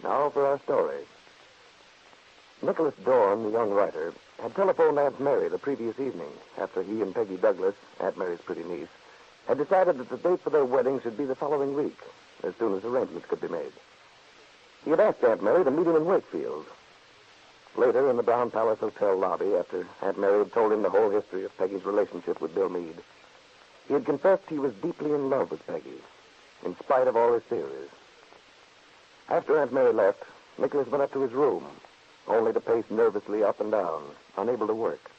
Now for our story. Nicholas Dorn, the young writer, had telephoned Aunt Mary the previous evening after he and Peggy Douglas, Aunt Mary's pretty niece, had decided that the date for their wedding should be the following week, as soon as arrangements could be made. He had asked Aunt Mary to meet him in Wakefield. Later, in the Brown Palace Hotel lobby, after Aunt Mary had told him the whole history of Peggy's relationship with Bill Meade, he had confessed he was deeply in love with Peggy, in spite of all his theories. After Aunt Mary left, Nicholas went up to his room, only to pace nervously up and down, unable to work.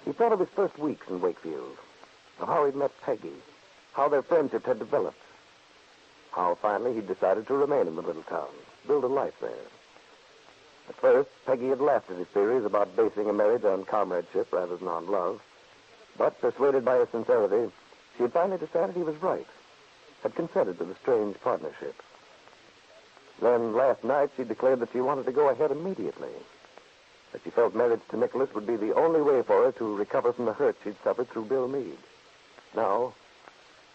He thought of his first weeks in Wakefield, of how he'd met Peggy, how their friendship had developed, how finally he'd decided to remain in the little town, build a life there. At first, Peggy had laughed at his theories about basing a marriage on comradeship rather than on love. But, persuaded by his sincerity, she had finally decided he was right, had consented to the strange partnership. Then, last night, she declared that she wanted to go ahead immediately, that she felt marriage to Nicholas would be the only way for her to recover from the hurt she'd suffered through Bill Meade. Now...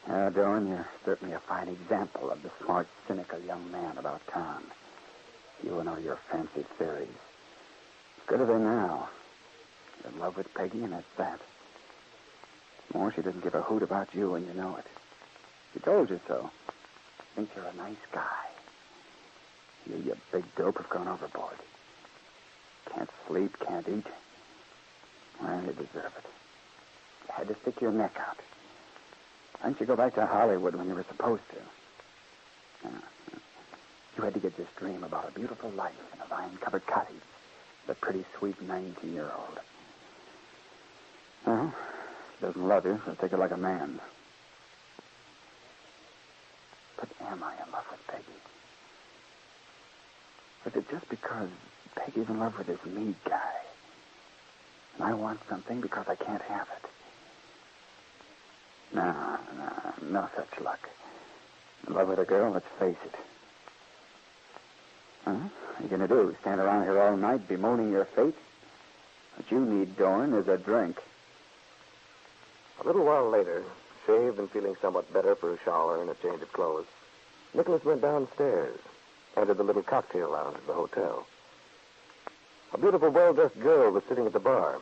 Dorn, you're certainly a fine example of the smart, cynical young man about town. You and all your fancy theories. Good of her now. You're in love with Peggy, and that's that. More, she doesn't give a hoot about you, and you know it. She told you so. Thinks you're a nice guy. You big dope, have gone overboard. Can't sleep, can't eat. Well, you deserve it. You had to stick your neck out. Why didn't you go back to Hollywood when you were supposed to? You had to get this dream about a beautiful life in a vine-covered cottage with a pretty sweet 19-year-old. Well, she doesn't love you, so take it like a man. But am I in love with Peggy? Or is it just because Peggy's in love with this Meade guy, and I want something because I can't have it? No such luck. In love with a girl, let's face it. Huh? What are you going to do? Stand around here all night bemoaning your fate? What you need, Dorn, is a drink. A little while later, shaved and feeling somewhat better for a shower and a change of clothes, Nicholas went downstairs, entered the little cocktail lounge of the hotel. A beautiful, well-dressed girl was sitting at the bar.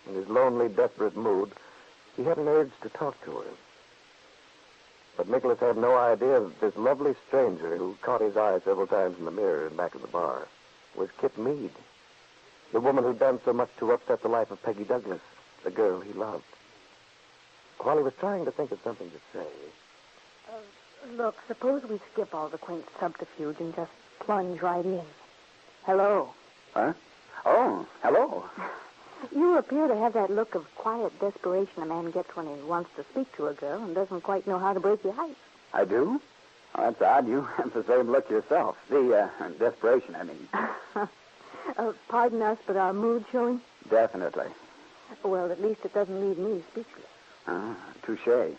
In his lonely, desperate mood, he had an urge to talk to her. But Nicholas had no idea that this lovely stranger who caught his eye several times in the mirror in back of the bar was Kitt Meade, the woman who'd done so much to upset the life of Peggy Douglas, the girl he loved. While he was trying to think of something to say... Look, suppose we skip all the quaint subterfuge and just plunge right in. Hello. Huh? Oh, hello. You appear to have that look of quiet desperation a man gets when he wants to speak to a girl and doesn't quite know how to break the ice. I do? Oh, that's odd. You have the same look yourself. The desperation, I mean. Pardon us, but our mood showing? Definitely. Well, at least it doesn't leave me speechless. Touche.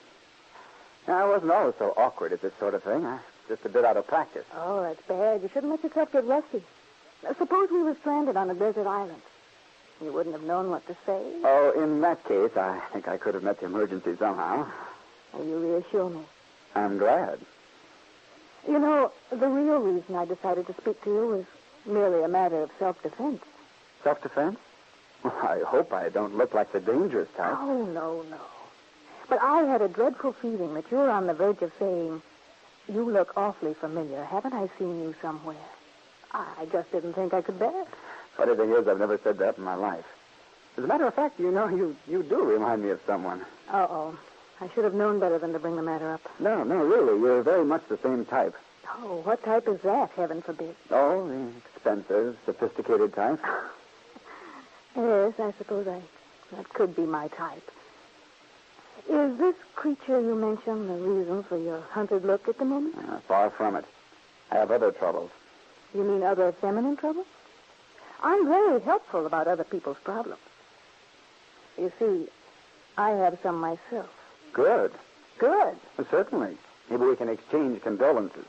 I wasn't always so awkward at this sort of thing. I'm just a bit out of practice. Oh, that's bad. You shouldn't let yourself get rusty. Suppose we were stranded on a desert island. You wouldn't have known what to say. Oh, in that case, I think I could have met the emergency somehow. You reassure me. I'm glad. You know, the real reason I decided to speak to you was merely a matter of self-defense. Self-defense? Well, I hope I don't look like the dangerous type. Oh, no. But I had a dreadful feeling that you're on the verge of saying, you look awfully familiar. Haven't I seen you somewhere? I just didn't think I could bear it. Funny thing is, I've never said that in my life. As a matter of fact, you know, you do remind me of someone. Uh-oh. I should have known better than to bring the matter up. No, really. You're very much the same type. Oh, what type is that, heaven forbid? Oh, the expensive, sophisticated type. Yes, I suppose that could be my type. Is this creature you mentioned the reason for your hunted look at the moment? Far from it. I have other troubles. You mean other feminine troubles? I'm very helpful about other people's problems. You see, I have some myself. Good. Good? Well, certainly. Maybe we can exchange condolences.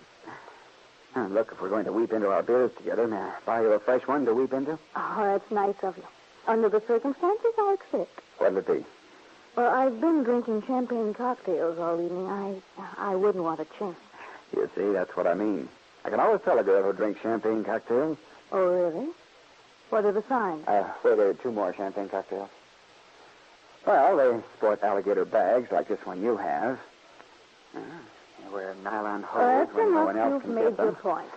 Look, if we're going to weep into our beers together, may I buy you a fresh one to weep into? Oh, that's nice of you. Under the circumstances, I accept. What'll it be? Well, I've been drinking champagne cocktails all evening. I wouldn't want to change. You see, that's what I mean. I can always tell a girl who drinks champagne cocktails. Oh, really? What are the signs? Waiter, 2 more champagne cocktails. Well, they sport alligator bags like this one you have. They wear nylon hose That's when no one enough. else You've can made get them. your point.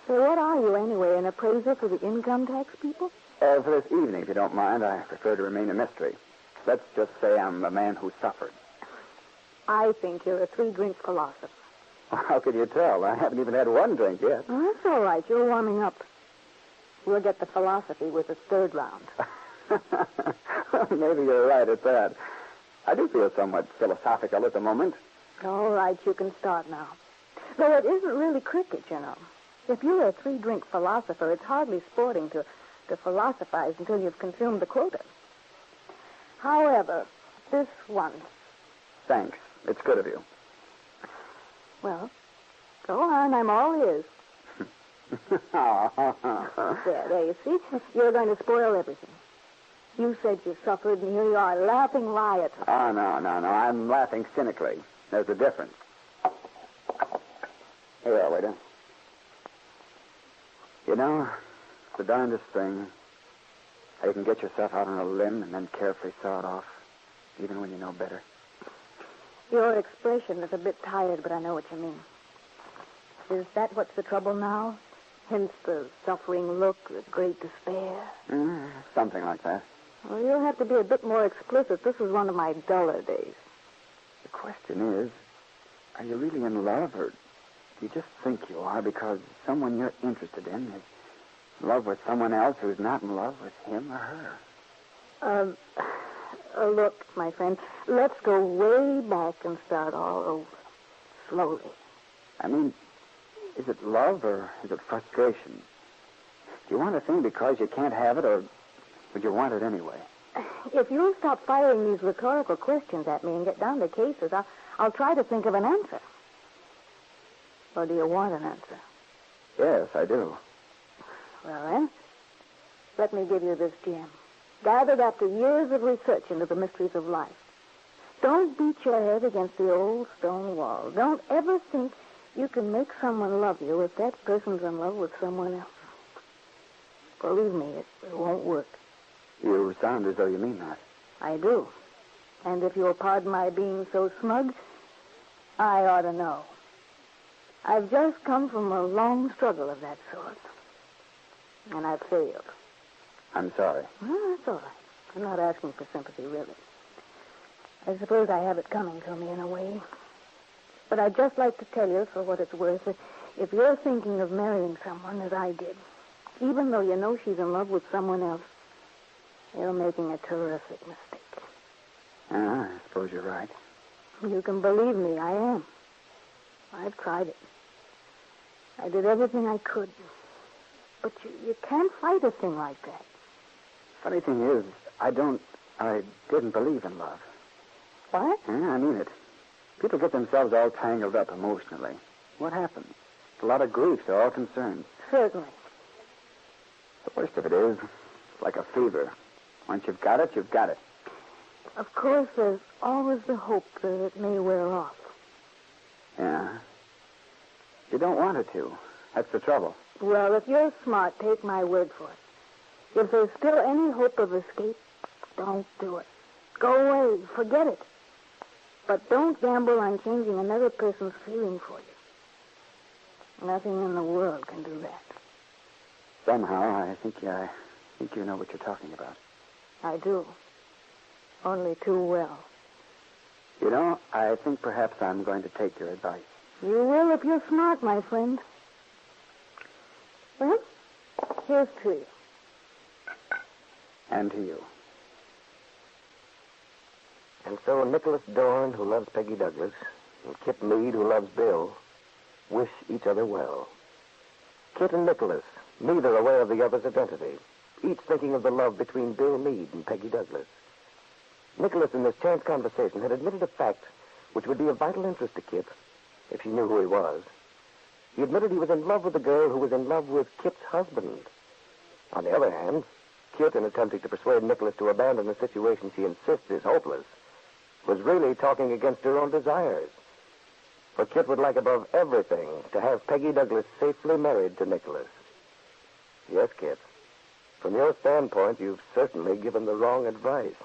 So what are you, anyway, an appraiser for the income tax people? For this evening, if you don't mind, I prefer to remain a mystery. Let's just say I'm a man who suffered. I think you're a 3-drink philosopher. How could you tell? I haven't even had 1 drink yet. Well, that's all right. You're warming up. We'll get the philosophy with the 3rd round. Maybe you're right at that. I do feel somewhat philosophical at the moment. All right, you can start now. Though it isn't really cricket, you know. If you're a 3-drink philosopher, it's hardly sporting to philosophize until you've consumed the quota. However, this one. Thanks. It's good of you. Well, go on. I'm all ears. There, you see? You're going to spoil everything. You said you suffered, and here you are, laughing riot. Oh, no. I'm laughing cynically. There's a difference. Here you are, waiter. You know, it's the darndest thing. How you can get yourself out on a limb and then carefully saw it off, even when you know better. Your expression is a bit tired, but I know what you mean. Is that what's the trouble now? Hence the suffering look, the great despair? Something like that. Well, you'll have to be a bit more explicit. This is one of my duller days. The question is, are you really in love, or do you just think you are because someone you're interested in is in love with someone else who's not in love with him or her? Look, my friend, let's go way back and start all over. Slowly. I mean, is it love or is it frustration? Do you want a thing because you can't have it, or would you want it anyway? If you'll stop firing these rhetorical questions at me and get down to cases, I'll try to think of an answer. Or do you want an answer? Yes, I do. Well, then, let me give you this gem. Gathered after years of research into the mysteries of life. Don't beat your head against the old stone wall. Don't ever think you can make someone love you if that person's in love with someone else. Believe me, it won't work. You sound as though you mean that. I do. And if you'll pardon my being so smug, I ought to know. I've just come from a long struggle of that sort. And I've failed. I'm sorry. Well, that's all right. I'm not asking for sympathy, really. I suppose I have it coming to me in a way. But I'd just like to tell you, for what it's worth, that if you're thinking of marrying someone, as I did, even though you know she's in love with someone else, you're making a terrific mistake. I suppose you're right. You can believe me, I am. I've tried it. I did everything I could. But you can't fight a thing like that. Funny thing is, I didn't believe in love. What? Yeah, I mean it. People get themselves all tangled up emotionally. What happens? A lot of grief. They're all concerned. Certainly. The worst of it is, it's like a fever. Once you've got it, you've got it. Of course, there's always the hope that it may wear off. Yeah. You don't want it to. That's the trouble. Well, if you're smart, take my word for it. If there's still any hope of escape, don't do it. Go away. Forget it. But don't gamble on changing another person's feeling for you. Nothing in the world can do that. Somehow, I think you know what you're talking about. I do. Only too well. You know, I think perhaps I'm going to take your advice. You will if you're smart, my friend. Well, here's to you. And to you. And so Nicholas Dorn, who loves Peggy Douglas, and Kitt Meade, who loves Bill, wish each other well. Kitt and Nicholas, neither aware of the other's identity, each thinking of the love between Bill Meade and Peggy Douglas. Nicholas, in this chance conversation, had admitted a fact which would be of vital interest to Kitt if she knew who he was. He admitted he was in love with the girl who was in love with Kitt's husband. On the other hand, Kitt, in attempting to persuade Nicholas to abandon a situation she insists is hopeless, was really talking against her own desires. For Kitt would like above everything to have Peggy Douglas safely married to Nicholas. Yes, Kitt. From your standpoint, you've certainly given the wrong advice.